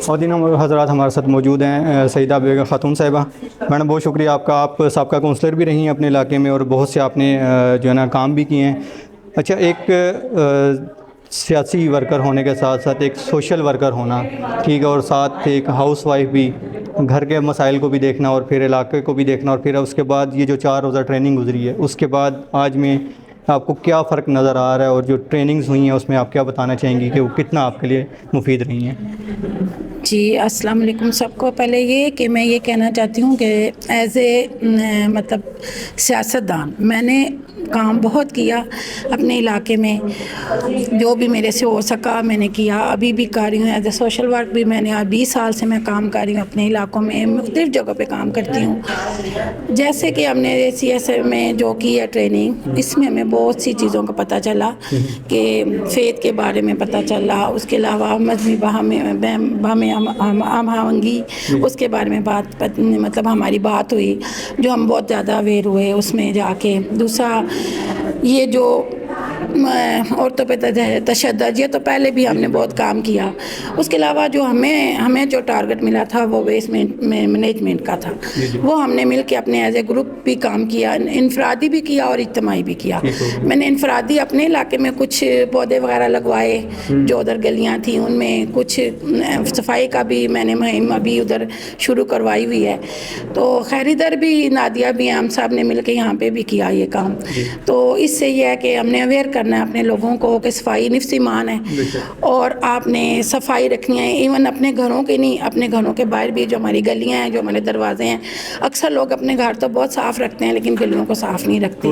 اور دن حضرات ہمارے ساتھ موجود ہیں سیدہ بیگم خاتون صاحبہ. میڈم بہت شکریہ آپ کا. آپ سابقہ کونسلر بھی رہی ہیں اپنے علاقے میں اور بہت سے آپ نے جو ہے نا کام بھی کیے ہیں. اچھا، ایک سیاسی ورکر ہونے کے ساتھ ساتھ ایک سوشل ورکر ہونا ٹھیک ہے، اور ساتھ ایک ہاؤس وائف بھی، گھر کے مسائل کو بھی دیکھنا اور پھر علاقے کو بھی دیکھنا، اور پھر اس کے بعد یہ جو 4 روزہ ٹریننگ گزری ہے اس کے بعد آج میں آپ کو کیا فرق نظر آ رہا ہے، اور جو ٹریننگز ہوئی ہیں اس میں آپ کیا بتانا چاہیں گی کہ وہ کتنا آپ کے لیے مفید رہی ہیں؟ جی السلام علیکم سب کو. پہلے یہ کہ میں یہ کہنا چاہتی ہوں کہ ایز اے مطلب سیاستدان میں نے کام بہت کیا اپنے علاقے میں، جو بھی میرے سے ہو سکا میں نے کیا، ابھی بھی کر رہی ہوں. ایز اے سوشل ورک بھی میں نے 20 سال سے میں کام کر رہی ہوں اپنے علاقوں میں، مختلف جگہوں پہ کام کرتی ہوں. جیسے کہ ہم نے CSR میں جو کی ہے ٹریننگ، اس میں ہمیں بہت سی چیزوں کا پتہ چلا کہ فیتھ کے بارے میں پتہ چلا، اس کے علاوہ مذہبی ہم آہنگی اس کے بارے میں مطلب ہماری بات ہوئی، جو ہم بہت زیادہ اویئر ہوئے اس میں جا کے. دوسرا یہ جو عورتوں پہ تشدد، یہ تو پہلے بھی ہم نے بہت کام کیا. اس کے علاوہ جو ہمیں جو ٹارگٹ ملا تھا وہ ویسٹ مینجمنٹ کا تھا، وہ ہم نے مل کے اپنے ایز اے گروپ بھی کام کیا، انفرادی بھی کیا اور اجتماعی بھی کیا. میں نے انفرادی اپنے علاقے میں کچھ پودے وغیرہ لگوائے، جو ادھر گلیاں تھیں ان میں کچھ صفائی کا بھی میں نے مہم ابھی ادھر شروع کروائی ہوئی ہے. تو خیر ادھر بھی نادیہ بھی ہم سب نے مل کے یہاں پہ بھی کیا یہ کام. تو اس سے یہ ہے کہ ہم نے اویئر کرنا ہے اپنے لوگوں کو کہ صفائی نفس ایمان ہے، اور آپ نے صفائی رکھنی ہے. ایون اپنے گھروں کے نہیں، اپنے گھروں کے باہر بھی جو ہماری گلیاں ہیں، جو ہمارے دروازے ہیں، اکثر لوگ اپنے گھر تو بہت صاف رکھتے ہیں لیکن گلیوں کو صاف نہیں رکھتے،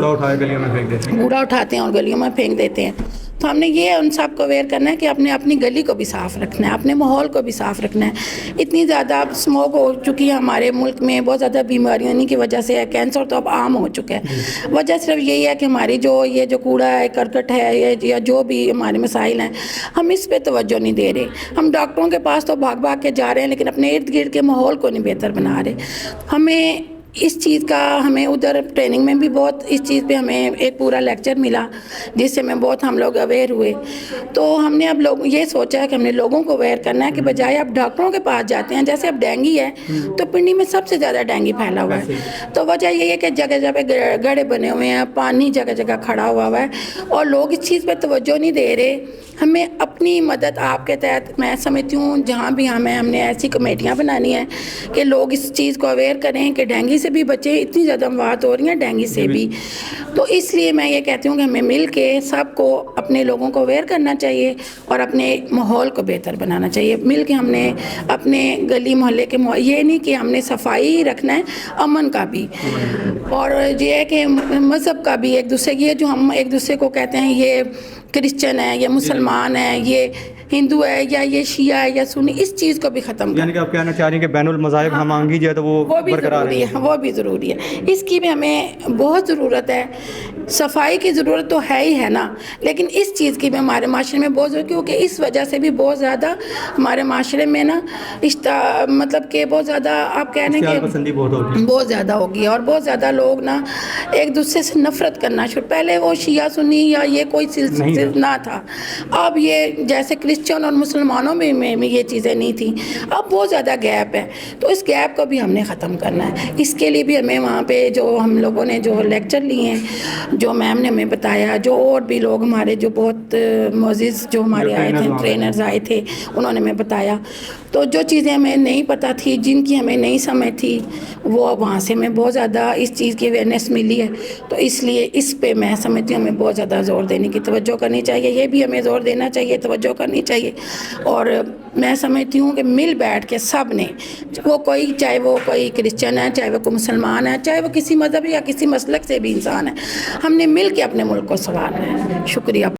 کوڑا اٹھاتے ہیں اور گلیوں میں پھینک دیتے ہیں. تو ہم نے یہ ان سب کو اویئر کرنا ہے کہ اپنی گلی کو بھی صاف رکھنا ہے، اپنے ماحول کو بھی صاف رکھنا ہے. اتنی زیادہ اب اسموگ ہو چکی ہے ہمارے ملک میں، بہت زیادہ بیماریوں کی وجہ سے، کینسر تو اب عام ہو چکا ہے. وجہ صرف یہی ہے کہ ہماری یہ جو کوڑا ہے، کرکٹ ہے، یا جو بھی ہمارے مسائل ہیں، ہم اس پہ توجہ نہیں دے رہے. ہم ڈاکٹروں کے پاس تو بھاگ کے جا رہے ہیں لیکن اپنے ارد گرد کے ماحول کو نہیں بہتر بنا رہے. ہمیں اس چیز کا ادھر ٹریننگ میں بھی بہت اس چیز پہ ہمیں ایک پورا لیکچر ملا جس سے ہم لوگ اویئر ہوئے. تو ہم نے اب یہ سوچا ہے کہ ہم نے لوگوں کو اویئر کرنا ہے کہ بجائے آپ ڈاکٹروں کے پاس جاتے ہیں، جیسے اب ڈینگی ہے تو پنڈی میں سب سے زیادہ ڈینگی پھیلا ہوا ہے. تو وجہ یہ ہے کہ جگہ جگہ گڑھے بنے ہوئے ہیں، پانی جگہ جگہ کھڑا ہوا ہے اور لوگ اس چیز پہ توجہ نہیں دے رہے. ہمیں اپنی مدد آپ کے تحت میں سمجھتی ہوں جہاں بھی ہم نے ایسی کمیٹیاں بنانی ہیں کہ لوگ اس چیز کو اویئر کریں کہ ڈینگی سے بھی بچیں. اتنی زیادہ اموات ہو رہی ہیں ڈینگی سے بھی. تو اس لیے میں یہ کہتی ہوں کہ ہمیں مل کے سب کو اپنے لوگوں کو اویئر کرنا چاہیے اور اپنے ماحول کو بہتر بنانا چاہیے. مل کے ہم نے اپنے گلی محلے کے یہ نہیں کہ ہم نے صفائی رکھنا ہے، امن کا بھی، اور یہ ہے کہ مذہب کا بھی. ایک دوسرے یہ جو ہم ایک دوسرے کو کہتے ہیں یہ کرسچن ہے، یہ مسلمان ہے، یہ ہندو ہے، یا یہ شیعہ ہے یا سنی، اس چیز کو بھی ختم کریں. یعنی کہ آپ کہنا چاہ رہی ہیں کہ بین المذاہب ہم آہنگی جو ہے تو وہ برقرار ہے. وہ بھی ضروری ہے. اس کی بھی ہمیں بہت ضرورت ہے. صفائی کی ضرورت تو ہے ہی ہے نا، لیکن اس چیز کی بھی ہمارے معاشرے میں بہت ضرورت، کیونکہ اس وجہ سے بھی بہت زیادہ ہمارے معاشرے میں نا مطلب کہ بہت زیادہ آپ کہہ رہے ہیں کہ بہت زیادہ ہوگی، اور بہت زیادہ لوگ نا ایک دوسرے سے نفرت کرنا شروع. پہلے وہ شیعہ سنی یا یہ کوئی سلسلہ نہ تھا، اب یہ جیسے کرسچن اور مسلمانوں میں یہ چیزیں نہیں تھیں، اب بہت زیادہ گیپ ہے. تو اس گیپ کو بھی ہم نے ختم کرنا ہے. اس کے لیے بھی ہمیں وہاں پہ جو ہم لوگوں نے جو لیکچر لیے ہیں، جو میم نے ہمیں بتایا، جو اور بھی لوگ ہمارے جو بہت معزز جو ہمارے آئے تھے، ٹرینرز آئے تھے، انہوں نے ہمیں بتایا. تو جو چیزیں ہمیں نہیں پتہ تھی، جن کی ہمیں نہیں سمجھ تھی، وہ وہاں سے ہمیں بہت زیادہ اس چیز کی اویئرنیس ملی ہے. تو اس لیے اس پہ میں سمجھتی ہوں ہمیں بہت زیادہ زور دینے کی توجہ کرنی چاہیے. یہ بھی ہمیں زور دینا چاہیے، توجہ کرنی چاہیے. اور میں سمجھتی ہوں کہ مل بیٹھ کے سب نے، چاہے وہ کوئی کرسچن ہے، چاہے وہ کوئی مسلمان ہے، چاہے وہ کسی مذہب یا کسی مسلک سے بھی انسان ہے، ہم نے مل کے اپنے ملک کو سنوارنا ہے. شکریہ.